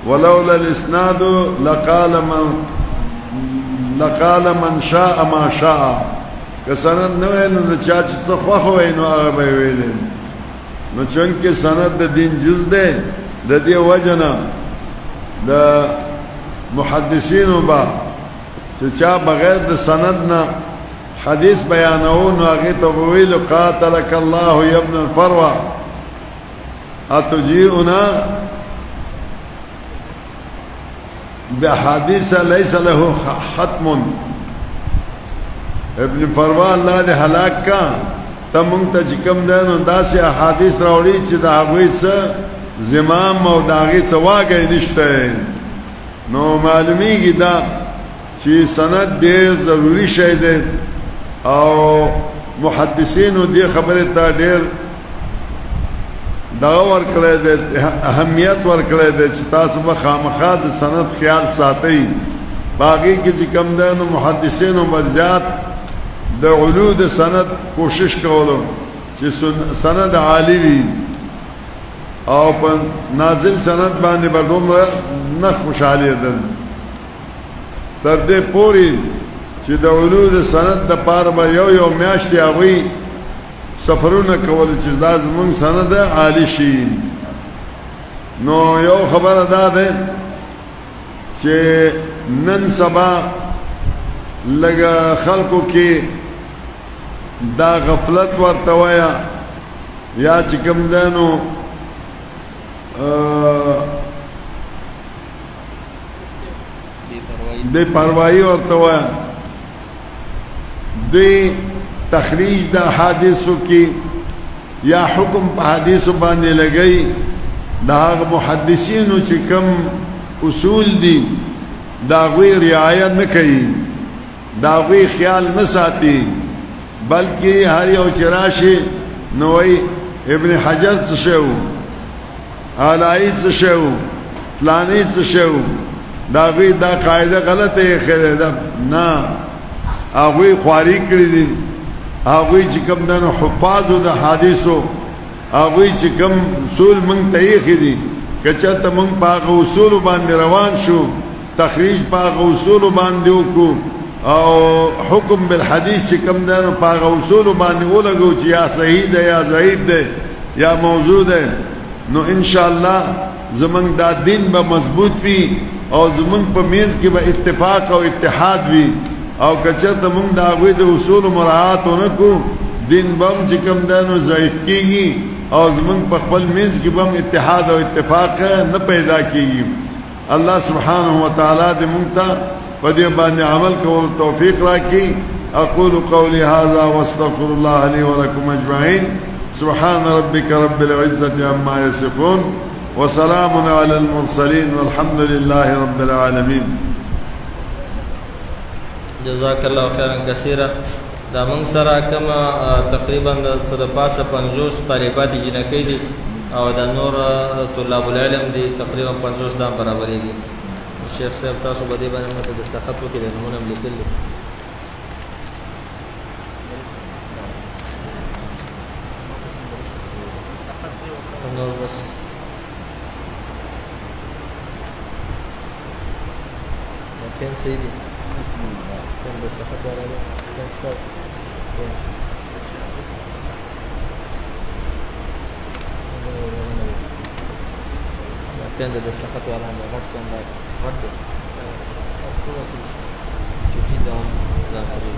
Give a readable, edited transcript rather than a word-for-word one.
ولولا الاسناد لقال من شاء ما شاء. که سند نه وای نو چا چې څه خوښ وای نو هغه به ویل. نو چونکه سند د دین جز ده، د دې وجنه د محدثینو با چې چا بغیر د سند نه حدیث بیانو نو هغه ته ویل قاتلک الله یا ابن الفروه اتجیئنا بحدیث لیس له ختم. ابن فروه الله دې هلاک کا ته مونږ ته چې کوم ده نو داسې احادیث راوړي چې د هغوی څه زمام او د هغې څه واګی نشته. نو معلومیږي دا چې سند ډېر ضروري شی دی او محدثینو دې خبرې ته ډېر دغه ورکړی دی، اهمیت ورکړی دی چې تاسو به خامخا د سند خیال ساتئ. په هغې کې چې کوم دی نو محدثینو به زیات د علو د سند کوشش کولو چې سند عالی وي او په نازل سند باندې به دومره نه خوشحالېدل تر دې پورې چې د علو د سند دپاره به یو میاشتې هغوی سفرونه کول چې دا زمونږ سند عالی شي. نو یو خبره دا ده چې نن سبا لږه خلکو کې دا غفلت ورته وایه یا چې کوم دی نو بے پروايي ورته وایه. دوی تخریج د احادیثو کې یا حکم په حدیثو باندې لګئی د هغه محدثینو چې کوم اصول دي د هغوی رعایت نه کوي، د هغوی خیال نه ساتي، بلکې هر یو چې راشي نو وایي ابن حجر څه شی و، علایي څه شی و، فلانی څه شی و. د هغوی دا قاعده غلطه ایښې ده. نه، هغوی خواري کړي دي. هغوی چې کوم د حفاظو د حدیثو هغوی چې کوم اصول موږ ته ایښي دي، که چېرته موږ په هغه اصولو باندې روان شو، تخریج په هغه اصولو باندې وکړو او حکم بالحدیث چې کوم دی نو په هغه اصولو باندې ولګو چې یا صحیح دی یا ضعیف دی یا موضوع دی، نو انشاءالله زموږ دا دین به مضبوط وي او زموږ په منځ کې به اتفاق او اتحاد وي. او که چېرته موږ د هغوی د اصولو مراعات ونه کړو، دین به هم چې کوم دی نو ضعیف کېږي او زموږ په خپل منځ کې به هم اتحاد او اتفاق نه پیدا کېږي. الله سبحانه وتعالی دې موږ ته په دې باندې عمل کولو توفیق راکړي. اقول قولي هذا واستغفر الله لي ولكم اجمعين. سبحان ربك رب العزة عما يصفون وسلام على المرسلين والحمد لله رب العالمين. جزاک الله خیرا کثیرا. دا موږ سره کومه تقریبا څه د پاسه 50 طالبات جنکۍ دي او د نور طلاب العلم دي تقریبا 50 دام برابرېږي. شیخ صاحب تاسو به دې باندې ماته دستخط وکړئ، د نمونه هم لیکل دي. نور بس پین صحیح دي. پین دستخط والا دی. پین ستا پین د دستخط والا هم دی. غټ پین دی. غټ دی. چوټي دا هم ځان سره